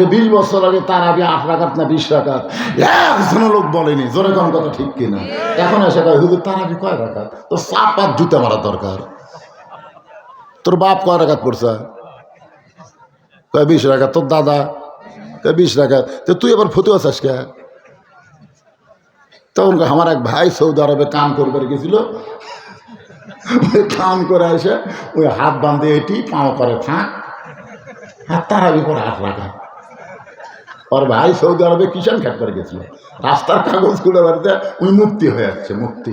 20 বছর আগে তারাবি 8 রাকাত না 20 রাকাত একজনও লোক বলেনি, জোরে কোন কথা ঠিক কিনা? এখন এসে কয় হুজুর তারাবি কয় রাকাত? তো চাপাত জুতা মারা দরকার। তোর বাপ কয় রাকাত পড়ছে? কয় 20 রাকাত। তোর দাদা কয় 20 রাকাত। তো তুই এবার ফতুয়া চাস কে? তখন আমার এক ভাই সৌদি আরবে কাম করবে গেছিল, ওই কাম করে এসে ওই হাত বাঁধে এটি পাও করে ফাঁক, আর তারাবি করে 8 রাকাত। ওর ভাই সৌদি আরবে কিষান খাট করে গেছিল, রাস্তার কাগজ খুলে বাড়িতে ওই মুক্তি হয়ে যাচ্ছে, মুক্তি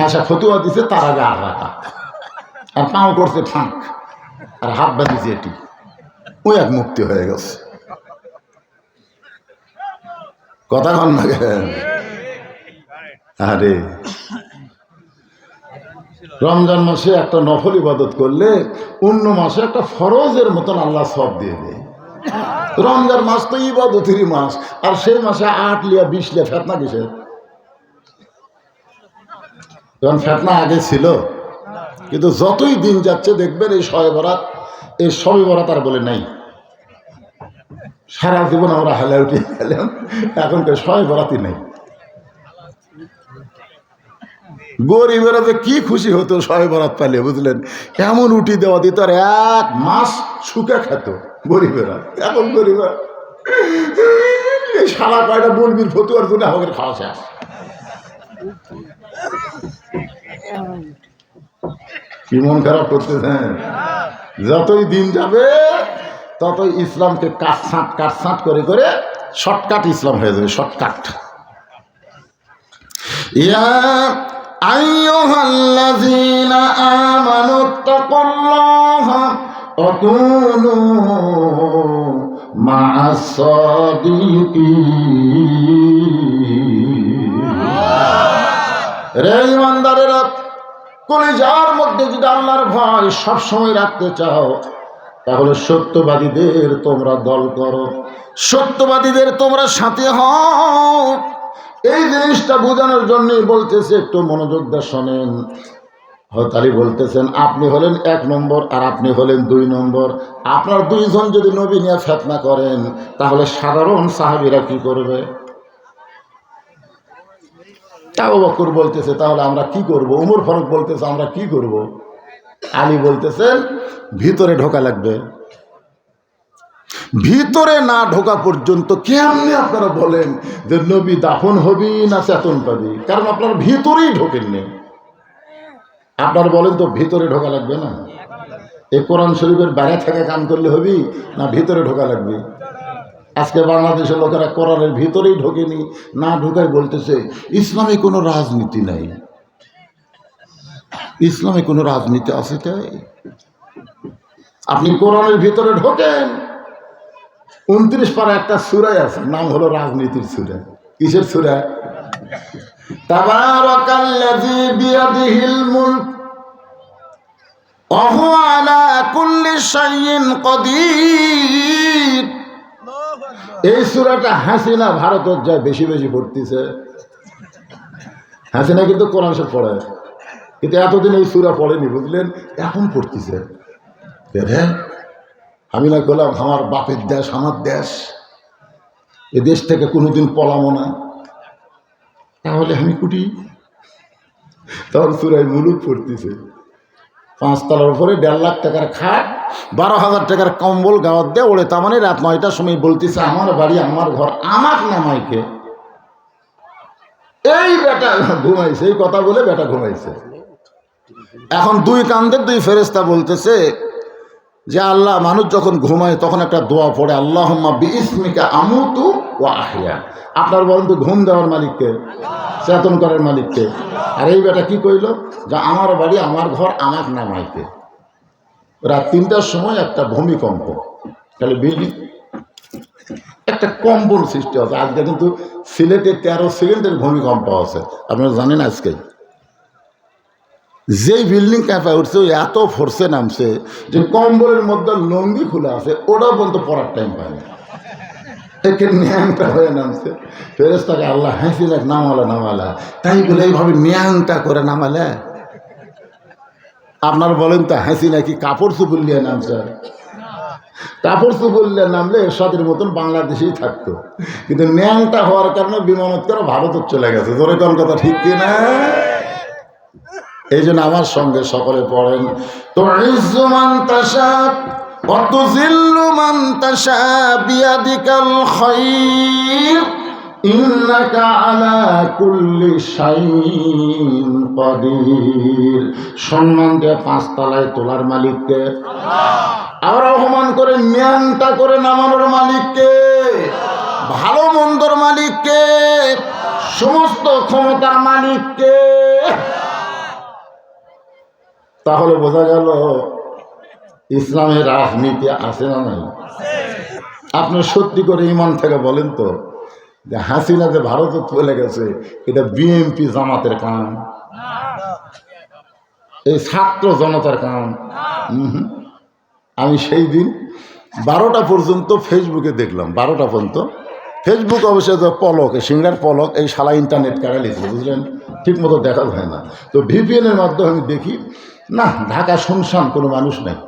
আচ্ছা ফতুয়া দিছে তার আগে 8 রাকাত, আর পাও করছে ফাঁক, আর হাত বাঁধিছে এটি, ওই এক মুক্তি হয়ে গেছে। কথা কন না কেন? আরে রমজান মাসে একটা নফল ইবাদত করলে অন্য মাসে একটা ফরজের মতন আল্লাহ সব দিয়ে দেয়। রমজান মাস তো ইবাদতেরই মাস, আর সেই মাসে 8 লিয়া 20 লিয়া ফেতনা কিসের? কারণ ফেতনা আগে ছিল, কিন্তু যতই দিন যাচ্ছে দেখবেন এই শবে বরাত আর বলে নাই। সারা জীবন আমরা হালে উঠে গেলাম, এখন তো শবে বরাতই নেই। গরিবেরা যে কি খুশি হতো শবে বরাত পালে, বুঝলেন? এমন উঠি দেওয়া দিত, আর 1 মাস শুকা খেত গরিবেরা। এখন গরিবেরা সারা কয়টা বলবির ফতুয়ার জন্য আমাদের খাওয়া শেষ। কি মন খারাপ করতেছেন? যতই দিন যাবে ততই ইসলামকে কাটছাঁট করে করে শর্টকাট ইসলাম হয়ে যাবে, শর্টকাট। ইয়া আইয়ুহাল্লাযীনা আমানুত্তাকুল্লাহা ওয়া কুনু মা'আস সাদিকিন। রে ঈমানদারেরা, কলিজার মধ্যে যদি আল্লাহর ভয় সবসময় রাখতে চাও, তাহলে সত্যবাদীদের তোমরা দল করো, সত্যবাদীদের তোমরা সাথে হও। এই জিনিসটা বোঝানোর জন্যই বলতেছে, একটু মনোযোগ দিয়ে শোনেন। হযরত আলী বলতেছেন, আপনি হলেন 1 নম্বর আর আপনি হলেন 2 নম্বর। আপনার 2 জন যদি নবী নিয়ে ফিতনা করেন, তাহলে সাধারণ সাহাবীরা কি করবে? আবু বকর বলতেছে, তাহলে আমরা কি করব? ওমর ফারুক বলতেছে, আমরা কি করব? আলী বলতেছেন, ভিতরে ঢোকা লাগবে। ভিতরে না ঢোকা পর্যন্ত কেমনে আপনারা বলেন যে নবী দাফন হবি না চেতন পাবি? কারণ আপনারা ভিতরেই ঢোকেননি। আপনারা বলেন তো ভিতরে ঢোকা লাগবে না? এই কোরআন শরীফের বাইরে থেকে কাম করলে হবি না ভিতরে ঢোকা লাগবে? আজকে বাংলাদেশের লোকেরা কোরআনের ভিতরেই ঢোকেনি, না ঢোকায় বলতেছে ইসলামে কোনো রাজনীতি নাই। ইসলামে কোনো রাজনীতি আছে তাই? আপনি কোরআনের ভিতরে ঢোকেন, 29 পারা একটা সূরা আছে, নাম হলো রাজনীতির সূরা। কিসের সূরা? তাবারাকাল্লাযী বিয়াদিহিল মুলক ওয়া হুয়া আলা কুল্লি শাইইন কাদির। এই সূরাটা হাসিনা ভারতের যায় বেশি বেশি পড়তেছে। হাসিনা কিন্তু কোরআন শরীফ পড়ে, কিন্তু এতদিন এই সূরা পড়েনি, বুঝলেন? এখন পড়তেছে। আমি না বললাম আমার বাপের দেশ, আমার দেশ, এ দেশ থেকে কোনোদিন পলামো না, তাহলে আমি কুটি। তখন সূরা মুলুক পড়তেছে, 5 তলার উপরে 1.5 লাখ টাকার খাট, 12,000 টাকার কম্বল গাওয়ার দিয়ে ওড়ে। তার মানে রাত 9টার সময় বলতেছে, আমার বাড়ি আমার ঘর, আমার নামাইকে। এই বেটা ঘুমাইছে, এই কথা বলে বেটা ঘুমাইছে। এখন 2 কান্দের 2 ফেরেশতা বলতেছে যে আল্লাহ, মানুষ যখন ঘুমায় তখন একটা দোয়া পড়ে, আল্লাহুম্মা বিইসমিকা আমুতু ওয়া আহইয়া। আপনার বলেন তো ঘুম দেওয়ার মালিককে, চেতন করার মালিককে? আর এই বেটা কি কইল? যে আমার বাড়ি আমার ঘর, আমার নামাইকে। রাত 3টার সময় একটা ভূমিকম্প, তাহলে বিল্ডিং একটা কম্পন সৃষ্টি হচ্ছে। আজকে কিন্তু সিলেটে 13 সেকেন্ডের ভূমিকম্প আছে, আপনারা জানেন। আজকে যেই বিল্ডিং কাঁপা উঠছে, এত ফোর্সে নামছে যে কম্বলের মধ্যে লঙ্গি খুলে আছে, ওটাও পর্যন্ত পড়ার টাইম পায় না, একে ন্যাংটা হয়ে নামছে। ফেরেশতাকে আল্লাহ হাসি লাগ, নামালা, তাই বলে এইভাবে ন্যাংটা করে নামালে। আপনার বলেন তো হাসি নাকি কাপড় চুপুর নিয়ে নামছে? কাপড় চুপড়লে নামলে এরশাদের মতন বাংলাদেশেই থাকতো, কিন্তু ন্যাংটা হওয়ার কারণে বিমানত করে ভারতে চলে গেছে। ধরে কোন কথা ঠিক কিনা? এই জন্য আমার সঙ্গে সকলে পড়েন, তো ইজ্জু মান তাশা ওয়া তুযিল্লু মান তাশা বিয়াদিকাল খায়র ইন্নাকা আলা কুল্লি শাইইন কাদির। সম্মান দিয়ে 5 তলায় তোলার মালিককে, আর অপমান করে ন্যাংটা করে নামানোর মালিককে, ভালো মন্দর মালিককে, সমস্ত ক্ষমতার মালিককে। তাহলে বোঝা গেল ইসলামের রাজনীতি আছে না নাই? আপনি সত্যি করে ইমান থেকে বলেন তো, যে হাসিনা যে ভারতে চলে গেছে এটা বিএনপি জামাতের কাম, এই ছাত্র জনতার কাম? আমি সেই দিন 12টা পর্যন্ত ফেসবুকে দেখলাম, 12টা পর্যন্ত ফেসবুক অবশ্যই পলক, সিঙ্গার পলক, এই শালা ইন্টারনেট কারা লিখছে বুঝলেন, ঠিক মতো দেখা যায় না। তো ভিপিএনের মাধ্যমে আমি দেখি না, ঢাকা শুনশান, কোনো মানুষ নেই।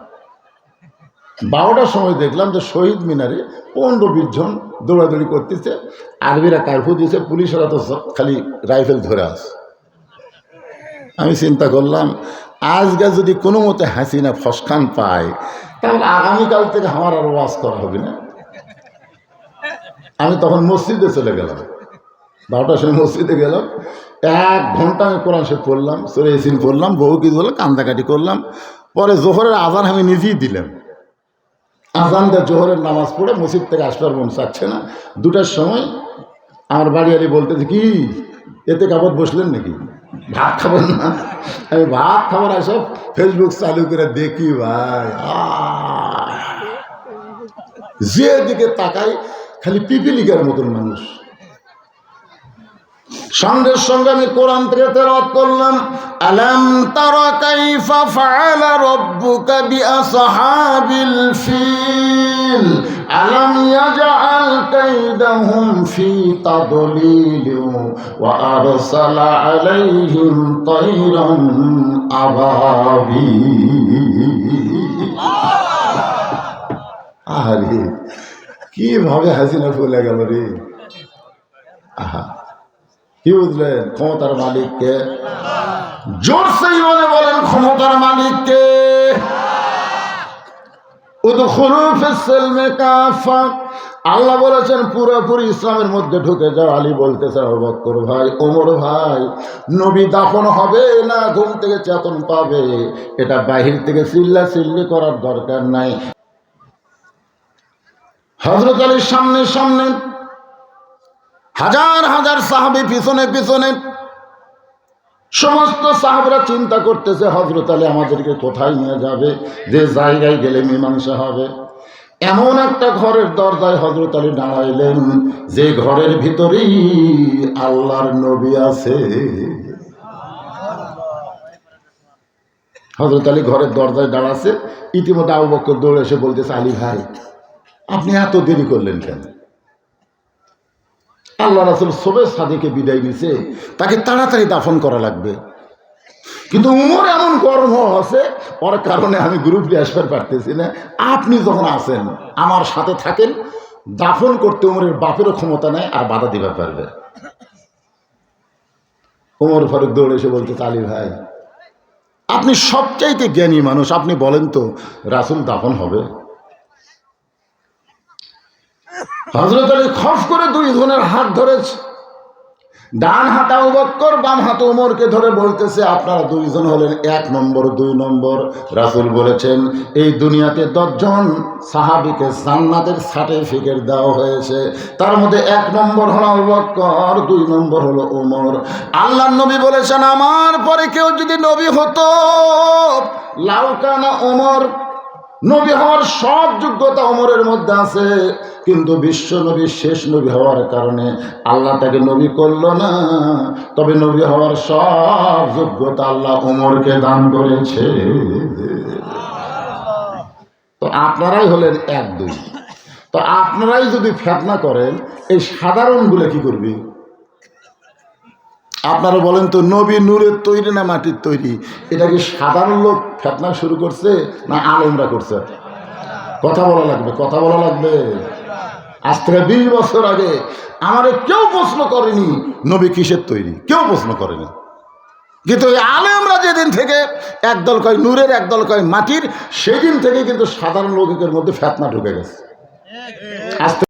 12টার সময় দেখলাম যে শহীদ মিনারে 15-20 জন দৌড়াদৌড়ি করতেছে, আর্মিরা কারফিউ দিয়েছে, পুলিশেরা তো খালি রাইফেল ধরে আছে। আমি চিন্তা করলাম আজকে যদি কোনো মতে হাসিনা ফসকান পায় তাহলে আগামীকাল থেকে আমার আর ওয়াজ করা হবে না। আমি তখন মসজিদে চলে গেলাম, 12টার সময় মসজিদে গেলাম, 1 ঘন্টা আমি কোরআন শরীফ পড়লাম, সূরা ইয়াসিন পড়লাম, বহু কিছু বললাম, কান্দাকাটি করলাম। পরে জোহরের আজান আমি নিজেই দিলাম, আজান দিয়ে জোহরের নামাজ পড়ে মসজিদ থেকে আসবার মন চাচ্ছে না। 2টার সময় আমার বাড়িয়ালি বলতেছে, কি এতে কাপড় বসলেন নাকি, ভাত খাবেন না? আমি ভাত খাবার এসব ফেসবুক চালু করে দেখি ভাই, যে দিকে তাকাই খালি পিপিলিকার মতন মানুষ। সঙ্গে সঙ্গে আমি কোরআন থেকে তেলাওয়াত করলাম, আলাম তারা কাইফা ফাআলা রাব্বুকা বিআসহাবিল ফিল আলাম ইয়াজআল কাইদাহুম ফি তাদলিল ওয়া আরসালা আলাইহিম তায়রান আবাবিল। আরে কিভাবে হাসিনা ফুলে গেল রে! আহা, কি বুঝলেন? ক্ষমতার মালিককে জোরসে ইমানে বলেন, ক্ষমতার মালিককে। উদখুলু ফিস-সিলমি কাফা, আল্লাহ বলেছেন পুরোপুরি ইসলামের মধ্যে ঢুকে যাও। আলী বলতেছে, আবু বকর ভাই, ওমর ভাই, নবী দাফন হবে না ঘুম থেকে চেতন পাবে, এটা বাহির থেকে চিল্লাচিল্লি করার দরকার নাই। হযরত আলীর সামনে সামনে হাজার হাজার সাহাবী পিছনে পিছনে, সমস্ত সাহাবরা চিন্তা করতেছে হযরত আলী আমাদেরকে কোথায় নিয়ে যাবে, যে জায়গায় গেলে মীমাংসা হবে। এমন একটা ঘরের দরজায় হযরত আলী দাঁড়াইলেন, যে ঘরের ভিতরেই আল্লাহর নবী আছে। হযরত আলী ঘরের দরজায় দাঁড়াচ্ছে, ইতিমধ্যে আবু বকর দৌড়ে এসে বলতেছে, আলী ভাই আপনি এত দেরি করলেন কেন? আল্লাহ রাসূল সবে সাদিকে বিদায় নিছে, তাকে তাড়াতাড়ি দাফন করা লাগবে। কিন্তু উমর এমন গরম হওয়া আছে, ওর কারণে আমি গ্রুপে আসতে পারতেছি না। আপনি যখন আছেন আমার সাথে থাকেন, দাফন করতে উমরের বাপেরও ক্ষমতা নেই আর বাধা দিতে পারবে। ওমর ফারুক দৌড়ে এসে বলতে, আলী ভাই আপনি সবচাইতে জ্ঞানী মানুষ, আপনি বলেন তো রাসূল দাফন হবে? হযরত আলী খফ করে 2 জনের হাত ধরেছে, ডান হাতে আবু বকর, বাম হাতে ওমরকে ধরে বলতেছে, আপনারা 2 জন হলেন 1 নম্বর 2 নম্বর। রাসূল বলেছেন এই দুনিয়াতে 10 জন সাহাবীকে জান্নাতের সার্টিফিকেট দেওয়া হয়েছে, তার মধ্যে 1 নম্বর হলো আবু বকর, 2 নম্বর হলো ওমর। আল্লাহর নবী বলেছেন আমার পরে কেউ যদি নবী হতো, লাউকানা ওমর, নবী হওয়ার সব যোগ্যতা ওমরের মধ্যে আছে, কিন্তু বিশ্ব নবী শেষ নবী হওয়ার কারণে আল্লাহ তাকে নবী করলো না, তবে নবী হওয়ার সব যোগ্যতা আল্লাহ ওমরকে দান করেছে। তো আপনারাই হলেন 1-2, তো আপনারাই যদি ফিতনা করেন, এই সাধারণগুলো কি করবে? আপনারা বলেন তো, নবী নূরের তৈরি না মাটির তৈরি? এটা কি সাধারণ লোক ফিতনা শুরু করছে না আলেমরা করছে? কথা বলা লাগবে, কথা বলা লাগবে। আজ থেকে 20 বছর আগে আমারে কেউ প্রশ্ন করেনি নবী কিসের তৈরি, কেউ প্রশ্ন করেনি। কিন্তু এই আলেমরা যেদিন থেকে একদল কয় নূরের, একদল কয় মাটির, সেদিন থেকে কিন্তু সাধারণ লোকের মধ্যে ফিতনা ঢুকে গেছে। আজ